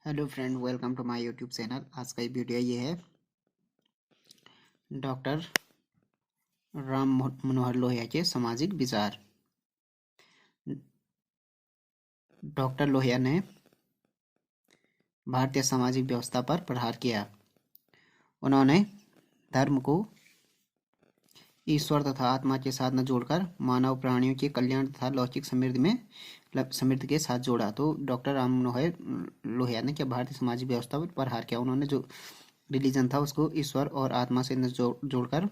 Hello friend, welcome to my YouTube channel. आज का video ये है डॉक्टर राम मनोहर लोहिया के सामाजिक विचार। डॉक्टर लोहिया ने भारतीय सामाजिक व्यवस्था पर प्रहार किया। उन्होंने धर्म को ईश्वर तथा आत्मा के साथ न जोड़कर मानव प्राणियों के कल्याण तथा लौकिक समृद्धि के साथ जोड़ा। तो डॉक्टर राम मनोहर लोहिया ने क्या भारतीय सामाजिक व्यवस्था पर प्रहार किया। उन्होंने जो रिलीजन था उसको ईश्वर और आत्मा से न जोड़कर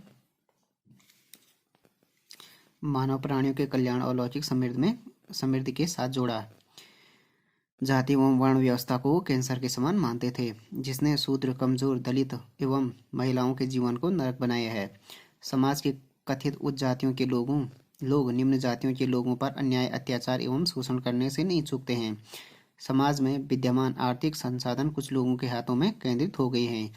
मानव प्राणियों के कल्याण और लौकिक समृद्धि के साथ जोड़ा। जाति एवं वर्ण व्यवस्था को कैंसर के समान मानते थे, जिसने शूद्र, कमजोर, दलित एवं महिलाओं के जीवन को नरक बनाया है। समाज के कथित उच्च जातियों के लोग निम्न जातियों के लोगों पर अन्याय, अत्याचार एवं शोषण करने से नहीं चूकते हैं। समाज में विद्यमान आर्थिक संसाधन कुछ लोगों के हाथों में केंद्रित हो गए हैं।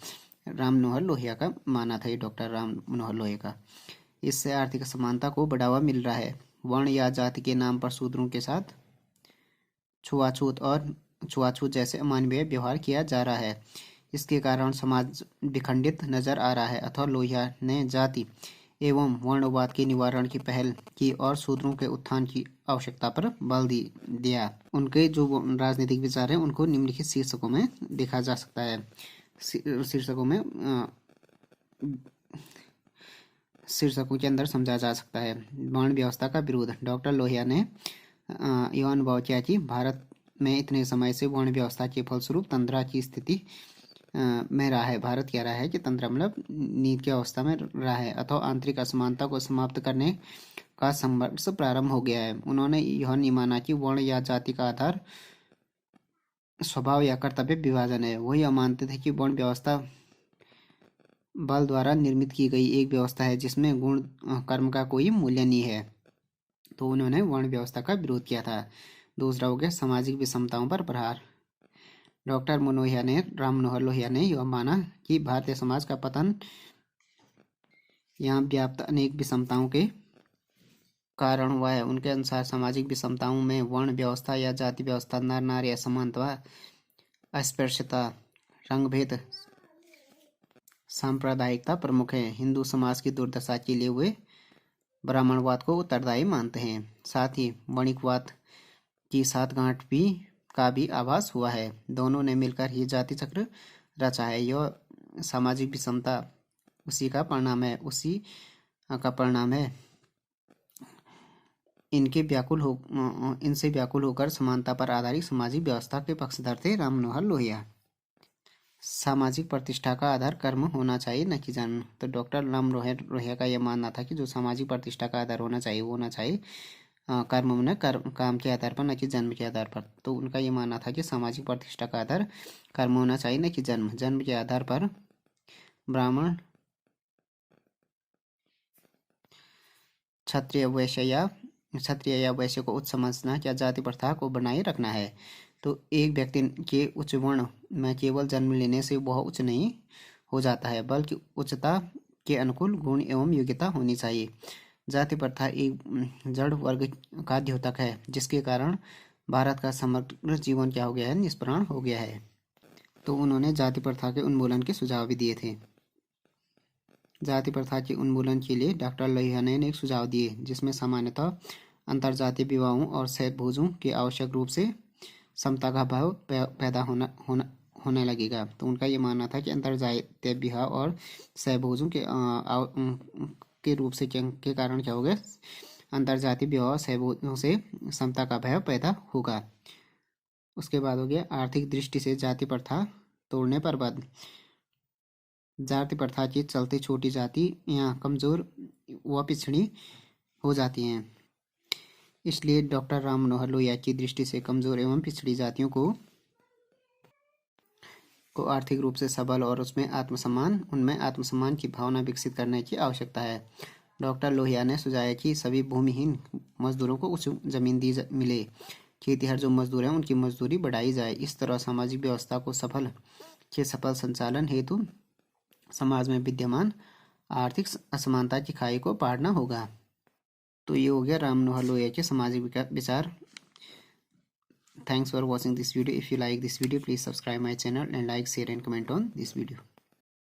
राम मनोहर लोहिया का मानना था, ये डॉक्टर राम मनोहर लोहिया का। इससे आर्थिक असमानता को बढ़ावा मिल रहा है। वर्ण या जाति के नाम पर शूद्रों के साथ छुआछूत जैसे अमानवीय व्यवहार किया जा रहा है। इसके कारण समाज विखंडित नजर आ रहा है। अथवा लोहिया ने जाति एवं वर्णवाद के निवारण की पहल की और शूद्रों के उत्थान की आवश्यकता पर बल दिया। उनके जो राजनीतिक विचार हैं उनको निम्नलिखित शीर्षकों में देखा जा सकता है। शीर्षकों के अंदर समझा जा सकता है। वर्ण व्यवस्था का विरोध। डॉक्टर लोहिया ने यह अनुभव किया कि भारत में इतने समय से वर्ण व्यवस्था के फलस्वरूप तंद्रा की स्थिति में रहा है। भारत कह रहा है कि तंद्रा मतलब नीति की अवस्था में रहा है, अथवा आंतरिक असमानता को समाप्त करने का संघर्ष प्रारंभ हो गया है। उन्होंने यह नहीं माना कि वर्ण या जाति का आधार स्वभाव या कर्तव्य विभाजन है। वही मानते थे कि वर्ण व्यवस्था बल द्वारा निर्मित की गई एक व्यवस्था है, जिसमें गुण कर्म का कोई मूल्य नहीं है। तो उन्होंने वर्ण व्यवस्था का विरोध किया था। दूसरा हो गया सामाजिक विषमताओं पर प्रहार। डॉक्टर राम मनोहर लोहिया ने यह माना कि भारतीय समाज का पतन यहाँ व्याप्त अनेक विषमताओं के कारण हुआ है। उनके अनुसार सामाजिक विषमताओं में वर्ण व्यवस्था या जाति व्यवस्था, नर नारी असमानता, अस्पृश्यता, रंगभेद, सांप्रदायिकता प्रमुख है। हिंदू समाज की दुर्दशा के लिए वे ब्राह्मणवाद को उत्तरदायी मानते हैं। साथ ही वणिकवाद की साठगांठ का भी आभास हुआ है। दोनों ने मिलकर ही जाति चक्र रचा है। यह सामाजिक विषमता उसी का परिणाम है। इनसे व्याकुल होकर समानता पर आधारित सामाजिक व्यवस्था के पक्षधर थे राम मनोहर लोहिया। सामाजिक प्रतिष्ठा का आधार कर्म होना चाहिए, न कि जन्म। तो डॉक्टर राम मनोहर लोहिया का यह मानना था कि जो सामाजिक प्रतिष्ठा का आधार होना चाहिए वो होना चाहिए कर्म में, काम के आधार पर, न कि जन्म के आधार पर। तो उनका ये मानना था कि सामाजिक प्रतिष्ठा का आधार कर्म होना चाहिए, न कि जन्म। जन्म के आधार पर ब्राह्मण, क्षत्रिय या वैश्य को उच्च समझना क्या जाति प्रथा को बनाए रखना है। तो एक व्यक्ति के उच्च वर्ण में केवल जन्म लेने से वह उच्च नहीं हो जाता है, बल्कि उच्चता के अनुकूल गुण एवं योग्यता होनी चाहिए। जाति प्रथा एक जड़ वर्ग का द्योतक है, जिसके कारण भारत का समग्र जीवन क्या हो गया है, निष्प्राण हो गया है। तो उन्होंने जाति प्रथा के उन्मूलन के सुझाव भी दिए थे। जाति प्रथा के उन्मूलन के लिए डॉक्टर लोहिया ने एक सुझाव दिए, जिसमें सामान्यतः अंतरजातीय विवाहों और सहभोजों के आवश्यक रूप से समता का भाव पैदा होने लगेगा। तो उनका ये मानना था कि अंतरजातीय विवाह और सहभोजों के रूप से के कारण क्या होगा, अंतरजातीय विवाह सहभोजों से समता का भाव पैदा होगा। उसके बाद हो गया आर्थिक दृष्टि से जाति प्रथा तोड़ने पर बद। जाति प्रथा के चलते छोटी जाति या कमजोर व पिछड़ी हो जाती हैं। इसलिए डॉक्टर राम मनोहर लोहिया की दृष्टि से कमजोर एवं पिछड़ी जातियों को आर्थिक रूप से सबल और उनमें आत्मसम्मान की भावना विकसित करने की आवश्यकता है। डॉक्टर लोहिया ने सुझाया कि सभी भूमिहीन मजदूरों को उच्च जमीन मिले। खेतीहर जो मजदूर हैं उनकी मजदूरी बढ़ाई जाए। इस तरह सामाजिक व्यवस्था को सफल संचालन हेतु समाज में विद्यमान आर्थिक असमानता की खाई को पाड़ना होगा। तो ये हो गया राम मनोहर लोहिया के सामाजिक विचार। Thanks for watching this video. If you like this video, please subscribe my channel and like, share and comment on this video.